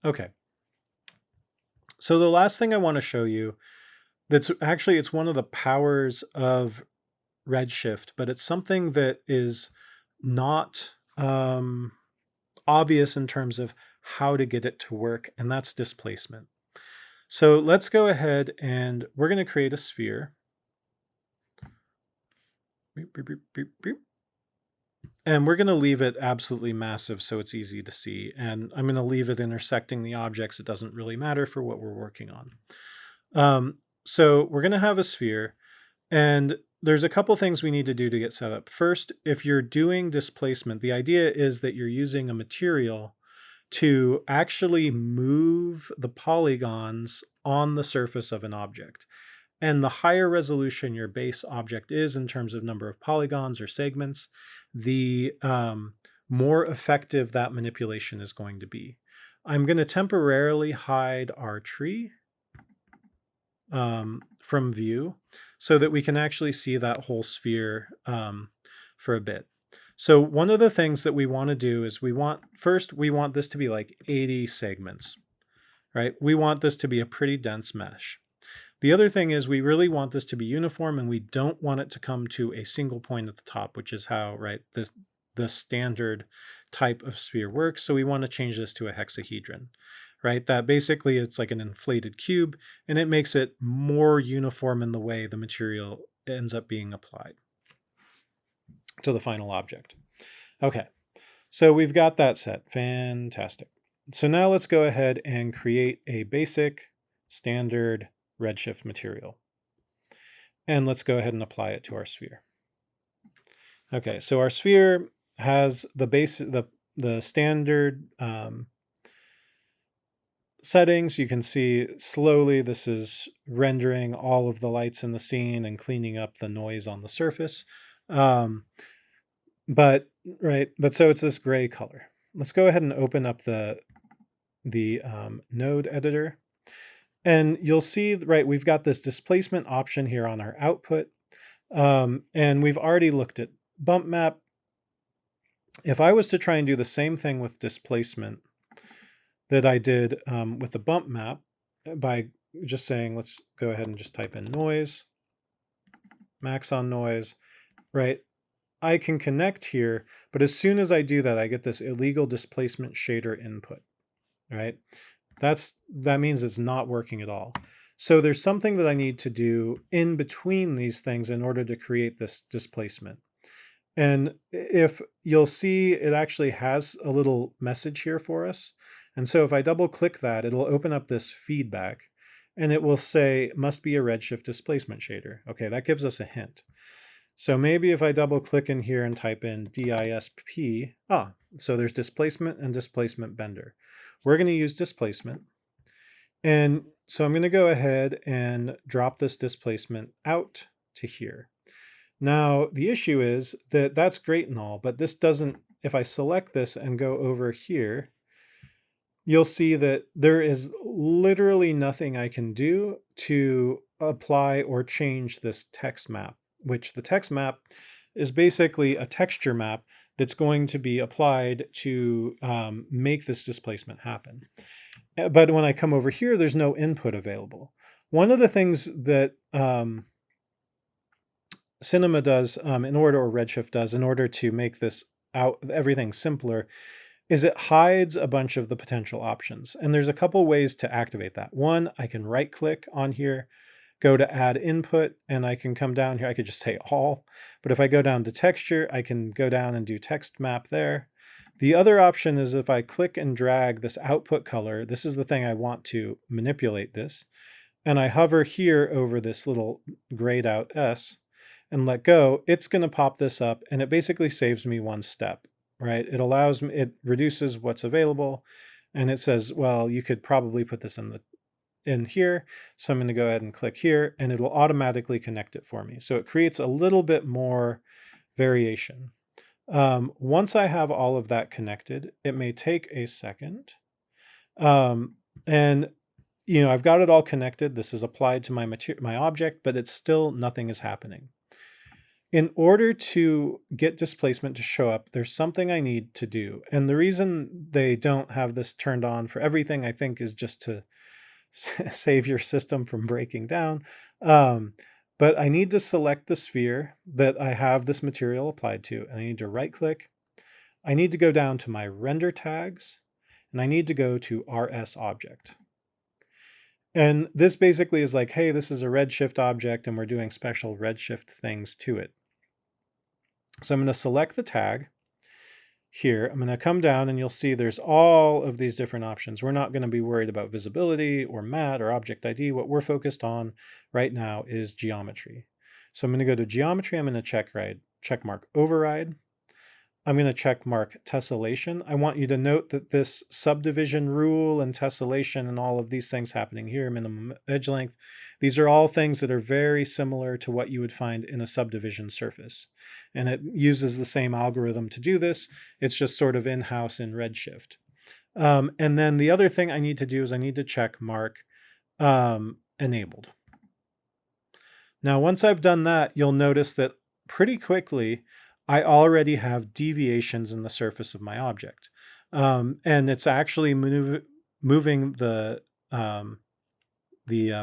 Okay. So the last thing I want to show you, it's one of the powers of Redshift, but it's something that is not obvious in terms of how to get it to work, and that's displacement. So let's go ahead and we're going to create a sphere. Beep, beep, beep, beep, beep. And we're going to leave it absolutely massive so it's easy to see. And I'm going to leave it intersecting the objects. It doesn't really matter for what we're working on. So we're going to have a sphere. And there's a couple things we need to do to get set up. First, if you're doing displacement, the idea is that you're using a material to actually move the polygons on the surface of an object. And the higher resolution your base object is in terms of number of polygons or segments, the more effective that manipulation is going to be. I'm going to temporarily hide our tree from view so that we can actually see that whole sphere for a bit. So one of the things that we want to do is we want this to be like 80 segments, right? We want this to be a pretty dense mesh. The other thing is we really want this to be uniform, and we don't want it to come to a single point at the top, which is how, right, the standard type of sphere works. So we want to change this to a hexahedron, right? That basically it's like an inflated cube, and it makes it more uniform in the way the material ends up being applied to the final object. Okay, so we've got that set. Fantastic. So now let's go ahead and create a basic standard Redshift material. And let's go ahead and apply it to our sphere. Okay, so our sphere has the standard settings. You can see slowly this is rendering all of the lights in the scene and cleaning up the noise on the surface. But so it's this gray color. Let's go ahead and open up the node editor. And you'll see, right, we've got this displacement option here on our output. And we've already looked at bump map. If I was to try and do the same thing with displacement that I did with the bump map by just saying, let's go ahead and just type in noise, max on noise, right? I can connect here, but as soon as I do that, I get this illegal displacement shader input, right? That means it's not working at all. So there's something that I need to do in between these things in order to create this displacement. And if you'll see, it actually has a little message here for us. And so if I double click that, it'll open up this feedback and it will say, must be a Redshift displacement shader. Okay, that gives us a hint. So maybe if I double click in here and type in DISP, so there's displacement and displacement bender. We're going to use displacement. And so I'm going to go ahead and drop this displacement out to here. Now, the issue is that that's great and all, but this doesn't, if I select this and go over here, you'll see that there is literally nothing I can do to apply or change this text map, which the text map is basically a texture map that's going to be applied to make this displacement happen. But when I come over here, there's no input available. One of the things that Cinema does or Redshift does in order to make this everything simpler is it hides a bunch of the potential options. And there's a couple ways to activate that. One, I can right click on here, go to add input, and I can come down here. I could just say all, but if I go down to texture, I can go down and do text map there. The other option is if I click and drag this output color, this is the thing I want to manipulate this, and I hover here over this little grayed out S and let go, it's going to pop this up, and it basically saves me one step, right? It allows me, it reduces what's available, and it says, well, you could probably put this in here. So I'm going to go ahead and click here, and it'll automatically connect it for me. So it creates a little bit more variation. Once I have all of that connected, it may take a second. And I've got it all connected. This is applied to my object, but it's still nothing is happening. In order to get displacement to show up, there's something I need to do. And the reason they don't have this turned on for everything, I think, is just to save your system from breaking down. But I need to select the sphere that I have this material applied to. And I need to right click. I need to go down to my render tags, and I need to go to RS object. And this basically is like, hey, this is a Redshift object and we're doing special Redshift things to it. So I'm going to select the tag here. I'm going to come down and you'll see there's all of these different options. We're not going to be worried about visibility or matte or object ID. What we're focused on right now is geometry. So I'm going to go to geometry. I'm going to check mark override. I'm going to check mark tessellation. I want you to note that this subdivision rule and tessellation and all of these things happening here, minimum edge length, these are all things that are very similar to what you would find in a subdivision surface. And it uses the same algorithm to do this. It's just sort of in-house in Redshift. And then the other thing I need to do is I need to check mark enabled. Now, once I've done that, you'll notice that pretty quickly, I already have deviations in the surface of my object. And it's actually moving the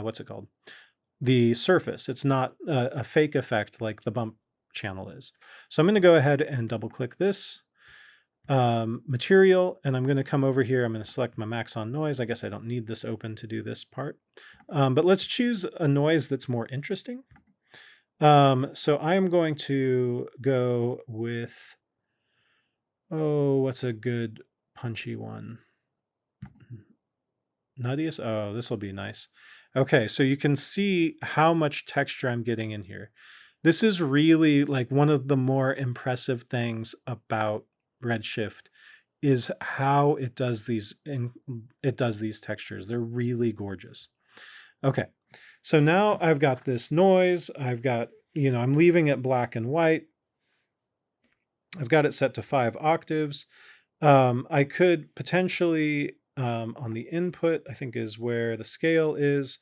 what's it called? The surface. It's not a fake effect like the bump channel is. So I'm going to go ahead and double click this material, and I'm going to come over here. I'm going to select my max on noise. I guess I don't need this open to do this part. But let's choose a noise that's more interesting. So I am going to go with, what's a good punchy one? Nuttiest? Oh, this will be nice. Okay, so you can see how much texture I'm getting in here. This is really like one of the more impressive things about Redshift is how it does these textures. They're really gorgeous. Okay. So now I've got this noise. I've got, I'm leaving it black and white. I've got it set to 5 octaves. I could potentially, on the input, I think is where the scale is.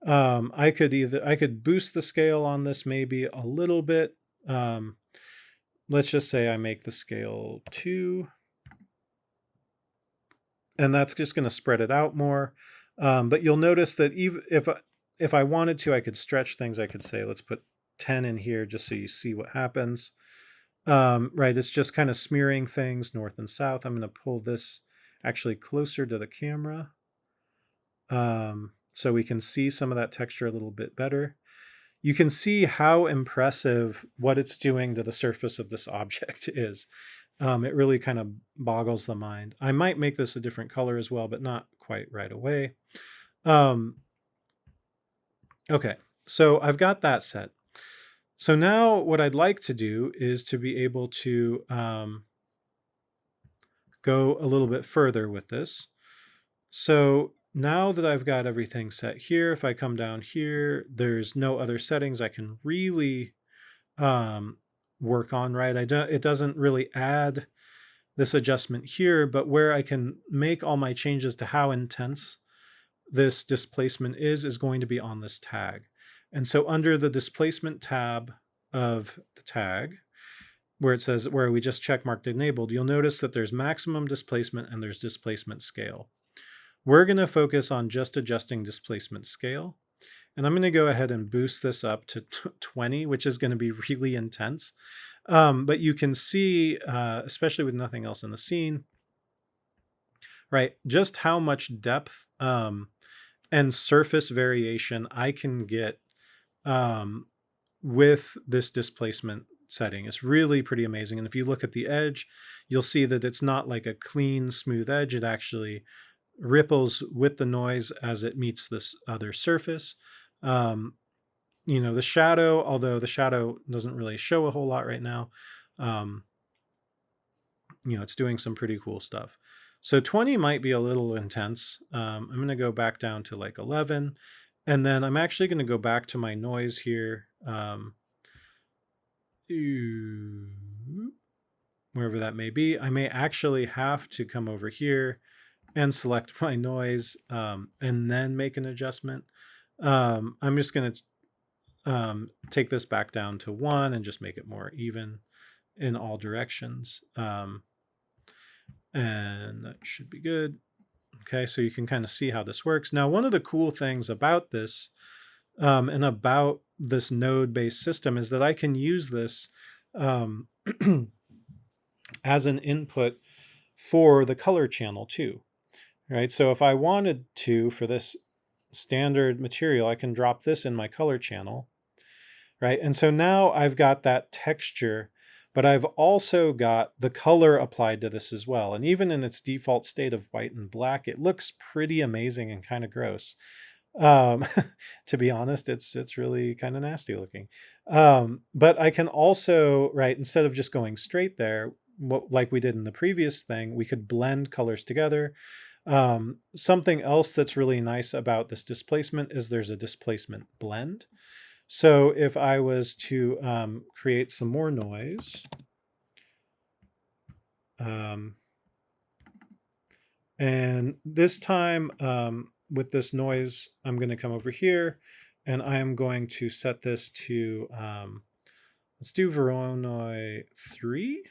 I could boost the scale on this maybe a little bit. Let's just say I make the scale 2. And that's just going to spread it out more. But you'll notice that even if I wanted to, I could stretch things. I could say, let's put 10 in here just so you see what happens. Right, it's just kind of smearing things north and south. I'm going to pull this actually closer to the camera so we can see some of that texture a little bit better. You can see how impressive what it's doing to the surface of this object is. It really kind of boggles the mind. I might make this a different color as well, but not quite right away. Okay, so I've got that set. So now what I'd like to do is to be able to go a little bit further with this. So now that I've got everything set here, if I come down here, there's no other settings I can really work on, right? It doesn't really add this adjustment here, but where I can make all my changes to how intense this displacement is going to be on this tag. And so under the displacement tab of the tag, where it says, where we just check marked enabled, you'll notice that there's maximum displacement and there's displacement scale. We're going to focus on just adjusting displacement scale. And I'm going to go ahead and boost this up to 20, which is going to be really intense. But you can see, especially with nothing else in the scene, right, just how much depth and surface variation I can get with this displacement setting. It's really pretty amazing. And if you look at the edge, you'll see that it's not like a clean, smooth edge. It actually ripples with the noise as it meets this other surface. The shadow, although the shadow doesn't really show a whole lot right now, it's doing some pretty cool stuff. So 20 might be a little intense. I'm going to go back down to like 11. And then I'm actually going to go back to my noise here. Wherever that may be. I may actually have to come over here and select my noise and then make an adjustment. I'm just going to take this back down to 1 and just make it more even in all directions. And that should be good. Okay, so you can kind of see how this works. Now, one of the cool things about this and about this node-based system is that I can use this as an input for the color channel too, right? So if I wanted to, for this standard material, I can drop this in my color channel, right? And so now I've got that texture, but I've also got the color applied to this as well. And even in its default state of white and black, it looks pretty amazing and kind of gross. To be honest, it's really kind of nasty looking. But I can also, right, instead of just going straight there, like we did in the previous thing, we could blend colors together. Something else that's really nice about this displacement is there's a displacement blend. So if I was to create some more noise, and this time with this noise, I'm going to come over here and I am going to set this to, let's do Voronoi 3,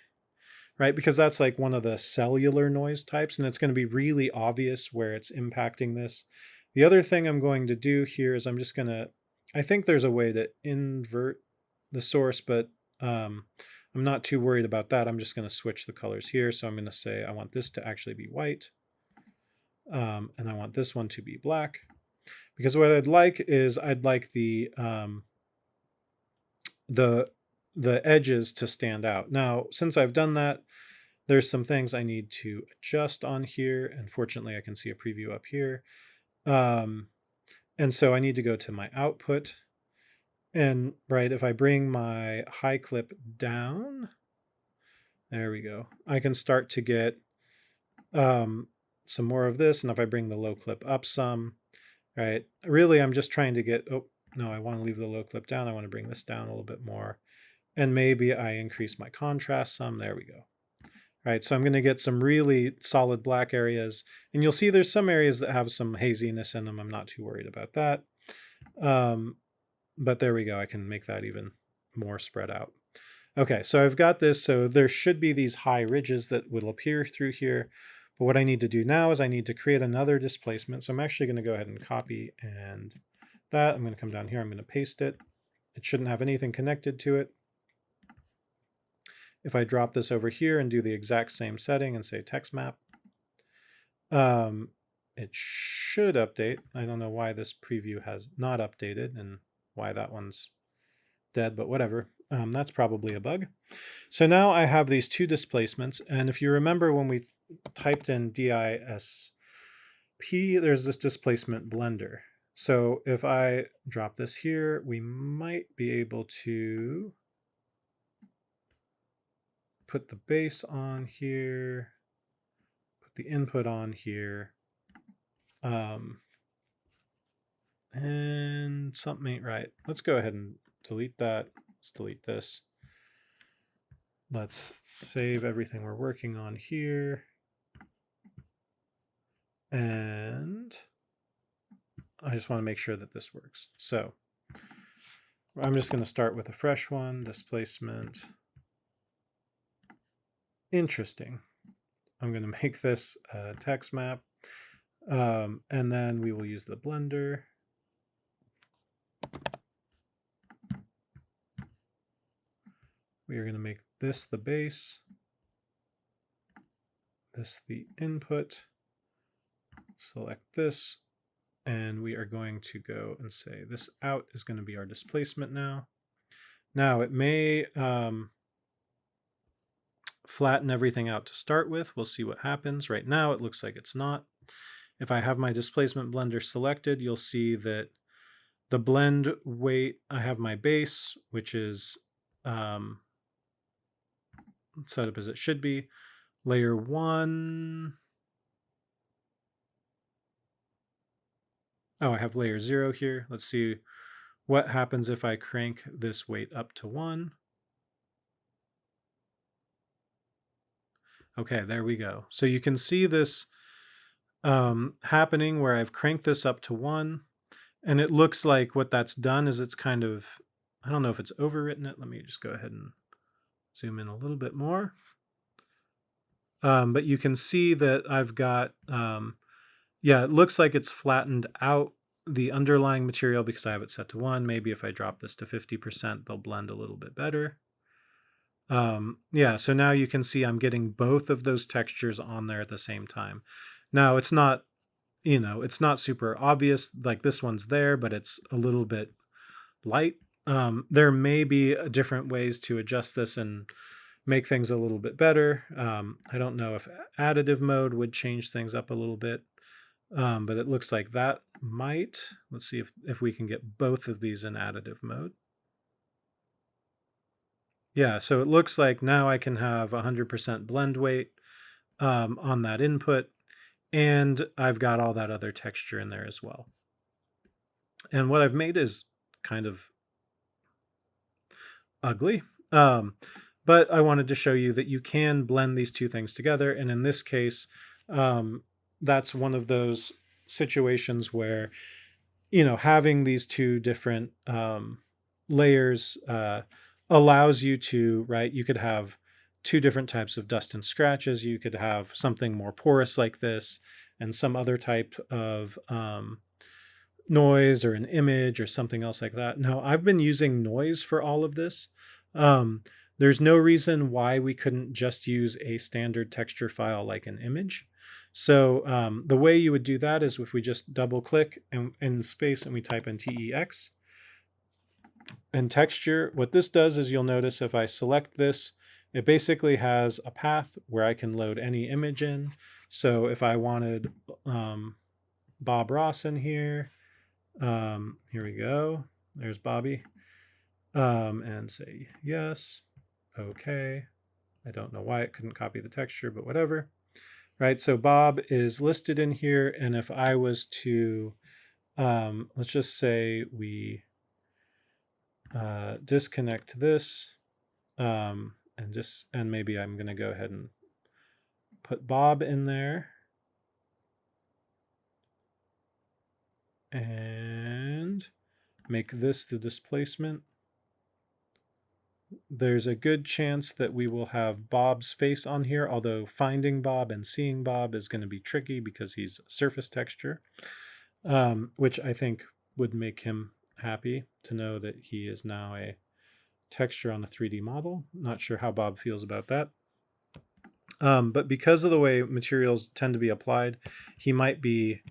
right? Because that's like one of the cellular noise types, and it's going to be really obvious where it's impacting this. The other thing I'm going to do here is I'm just going to, I think there's a way to invert the source, but I'm not too worried about that. I'm just going to switch the colors here. So I'm going to say I want this to actually be white. And I want this one to be black. Because what I'd like is I'd like the edges to stand out. Now, since I've done that, there's some things I need to adjust on here. And fortunately, I can see a preview up here. And so I need to go to my output. And right, if I bring my high clip down, there we go. I can start to get some more of this. And if I bring the low clip up some, right, really I'm just trying to get, oh, no, I want to leave the low clip down. I want to bring this down a little bit more. And maybe I increase my contrast some. There we go. Right, so I'm going to get some really solid black areas. And you'll see there's some areas that have some haziness in them. I'm not too worried about that. But there we go. I can make that even more spread out. Okay, so I've got this. So there should be these high ridges that will appear through here. But what I need to do now is I need to create another displacement. So I'm actually going to go ahead and copy and that. I'm going to come down here. I'm going to paste it. It shouldn't have anything connected to it. If I drop this over here and do the exact same setting and say text map, it should update. I don't know why this preview has not updated and why that one's dead, but whatever. That's probably a bug. So now I have these two displacements. And if you remember when we typed in DISP, there's this displacement blender. So if I drop this here, we might be able to put the base on here, put the input on here, and something ain't right. Let's go ahead and delete that. Let's delete this. Let's save everything we're working on here. And I just want to make sure that this works. So I'm just going to start with a fresh one, displacement. Interesting. I'm going to make this a text map. And then we will use the blender. We are going to make this the base, this the input, select this, and we are going to go and say this out is going to be our displacement now. Now it may flatten everything out to start with. We'll see what happens. Right now it looks like it's not. If I have my displacement blender selected, you'll see that the blend weight, I have my base, which is set up as it should be. Layer 1. Oh, I have layer 0 here. Let's see what happens if I crank this weight up to 1. Okay, there we go. So you can see this happening where I've cranked this up to 1. And it looks like what that's done is it's kind of, I don't know if it's overwritten it. Let me just go ahead and zoom in a little bit more. But you can see that I've got, yeah, it looks like it's flattened out the underlying material because I have it set to 1. Maybe if I drop this to 50%, they'll blend a little bit better. Yeah, so now you can see I'm getting both of those textures on there at the same time. Now it's not, it's not super obvious, like this one's there, but it's a little bit light. There may be different ways to adjust this and make things a little bit better. I don't know if additive mode would change things up a little bit, but it looks like that might. Let's see if we can get both of these in additive mode. Yeah, so it looks like now I can have 100% blend weight on that input, and I've got all that other texture in there as well. And what I've made is kind of ugly, but I wanted to show you that you can blend these two things together. And in this case, that's one of those situations where, having these two different layers allows you to, right? You could have two different types of dust and scratches. You could have something more porous like this and some other type of noise or an image or something else like that. Now, I've been using noise for all of this. There's no reason why we couldn't just use a standard texture file like an image. So the way you would do that is if we just double click and in space and we type in TEX and texture. What this does is you'll notice if I select this, it basically has a path where I can load any image in. So if I wanted Bob Ross in here, here we go. There's Bobby. And say yes. Okay. I don't know why it couldn't copy the texture, but whatever. Right. So Bob is listed in here. And if I was to, let's just say we disconnect this, and maybe I'm going to go ahead and put Bob in there. And make this the displacement. There's a good chance that we will have Bob's face on here, although finding Bob and seeing Bob is going to be tricky because he's a surface texture, which I think would make him happy to know that he is now a texture on a 3D model. Not sure how Bob feels about that. But because of the way materials tend to be applied, he might be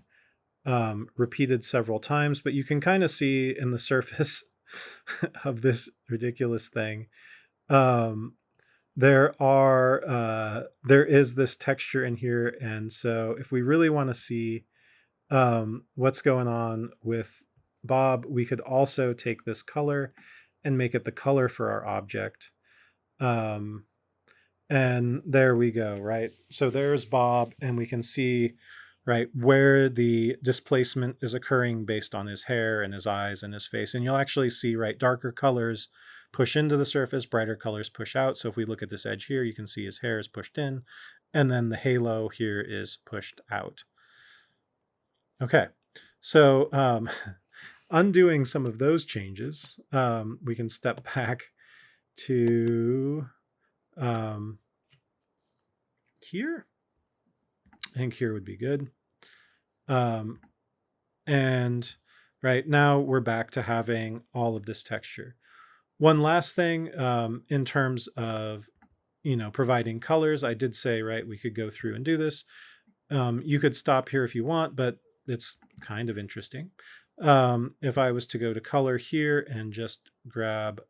repeated several times, but you can kind of see in the surface of this ridiculous thing, there is this texture in here. And so if we really want to see what's going on with Bob, we could also take this color and make it the color for our object. And there we go, right? So there's Bob, and we can see, right, where the displacement is occurring based on his hair and his eyes and his face. And you'll actually see, right, darker colors push into the surface, brighter colors push out. So if we look at this edge here, you can see his hair is pushed in, and then the halo here is pushed out. Okay, so undoing some of those changes, we can step back to here. I think here would be good. And right now we're back to having all of this texture. One last thing in terms of, providing colors, I did say, right, we could go through and do this. You could stop here if you want, but it's kind of interesting. If I was to go to color here and just grab,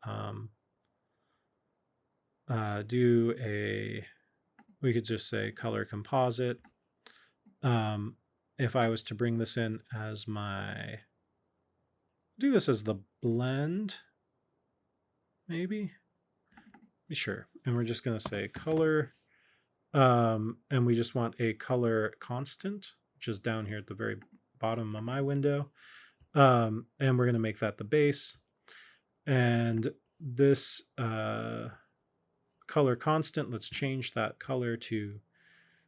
we could just say color composite. If I was to bring this in as do this as the blend, maybe? Sure. And we're just going to say color, and we just want a color constant, which is down here at the very bottom of my window. And we're going to make that the base. And this color constant, let's change that color to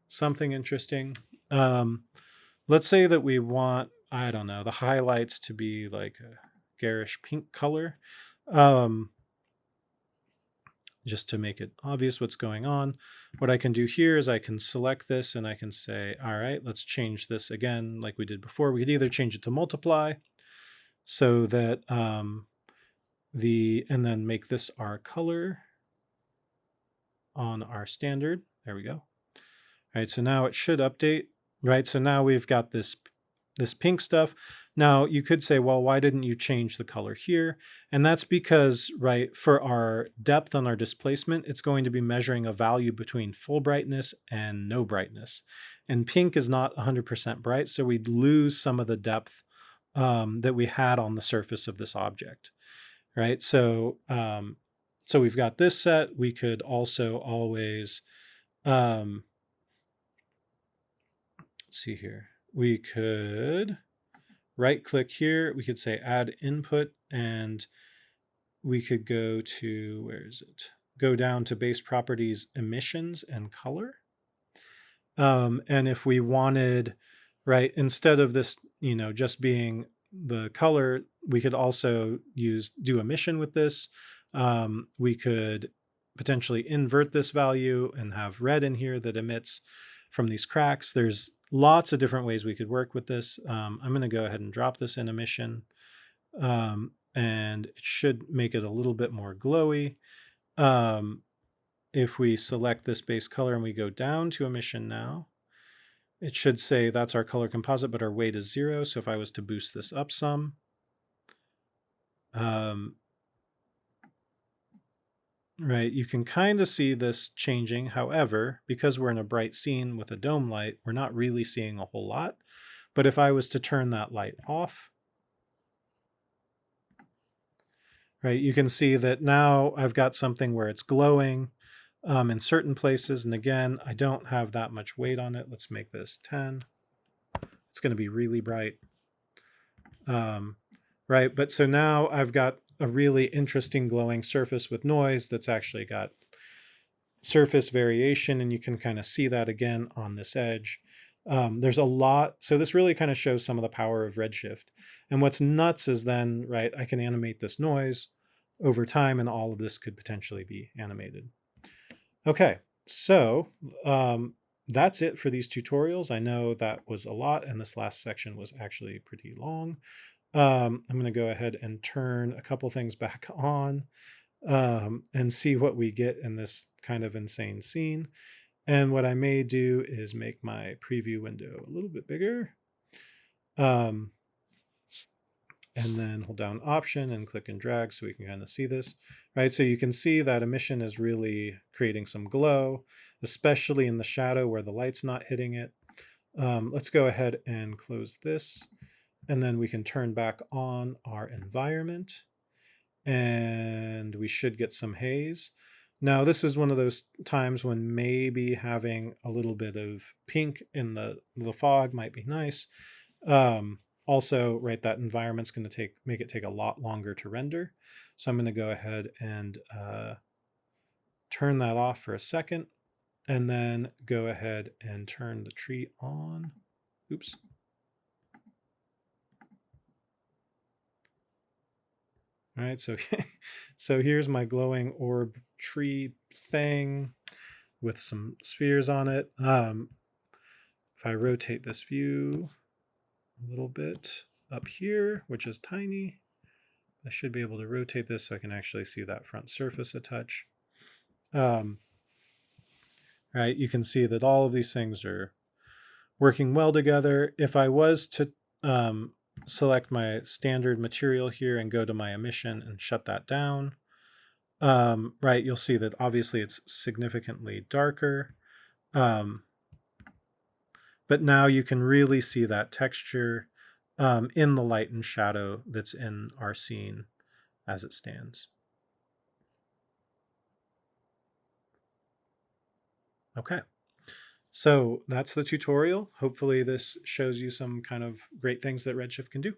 something interesting. Let's say that we want I don't know, the highlights to be like a garish pink color. Um, just to make it obvious what's going on. What I can do here is I can select this and I can say, all right, let's change this again like we did before. We could either change it to multiply so that and then make this our color on our standard. There we go. All right, so now it should update, right? So now we've got this pink stuff. Now you could say, well, why didn't you change the color here? And that's because, right, for our depth on our displacement, it's going to be measuring a value between full brightness and no brightness. And pink is not 100% bright, so we'd lose some of the depth that we had on the surface of this object, right? So, so we've got this set. We could also always, let's see here. We could right click here. We could say add input and we could go to, where is it? Go down to base properties, emissions and color. And if we wanted, right, instead of this, you know, just being the color, we could also do emission with this. We could potentially invert this value and have red in here that emits from these cracks. There's lots of different ways we could work with this. I'm going to go ahead and drop this in emission, and it should make it a little bit more glowy. If we select this base color and we go down to emission now, it should say that's our color composite, but our weight is 0. So if I was to boost this up some, right, you can kind of see this changing. However, because we're in a bright scene with a dome light, we're not really seeing a whole lot. But if I was to turn that light off, right, you can see that now I've got something where it's glowing in certain places. And again, I don't have that much weight on it. Let's make this 10. It's going to be really bright. Right, but so now I've got a really interesting glowing surface with noise that's actually got surface variation, and you can kind of see that again on this edge. There's a lot, so this really kind of shows some of the power of Redshift. And what's nuts is then, right, I can animate this noise over time, and all of this could potentially be animated. Okay, so that's it for these tutorials. I know that was a lot, and this last section was actually pretty long. I'm going to go ahead and turn a couple things back on and see what we get in this kind of insane scene. And what I may do is make my preview window a little bit bigger. And then hold down Option and click and drag so we can kind of see this, right? So you can see that emission is really creating some glow, especially in the shadow where the light's not hitting it. Let's go ahead and close this. And then we can turn back on our environment and we should get some haze. Now, this is one of those times when maybe having a little bit of pink in the fog might be nice. Also, right, that environment's going to make it take a lot longer to render. So I'm going to go ahead and turn that off for a second and then go ahead and turn the tree on. Oops. All right, so here's my glowing orb tree thing with some spheres on it. If I rotate this view a little bit up here, which is tiny, I should be able to rotate this so I can actually see that front surface a touch. Right, you can see that all of these things are working well together. If I was to select my standard material here and go to my emission and shut that down, right, you'll see that obviously it's significantly darker. But now you can really see that texture in the light and shadow that's in our scene as it stands. Okay. So that's the tutorial. Hopefully this shows you some kind of great things that Redshift can do.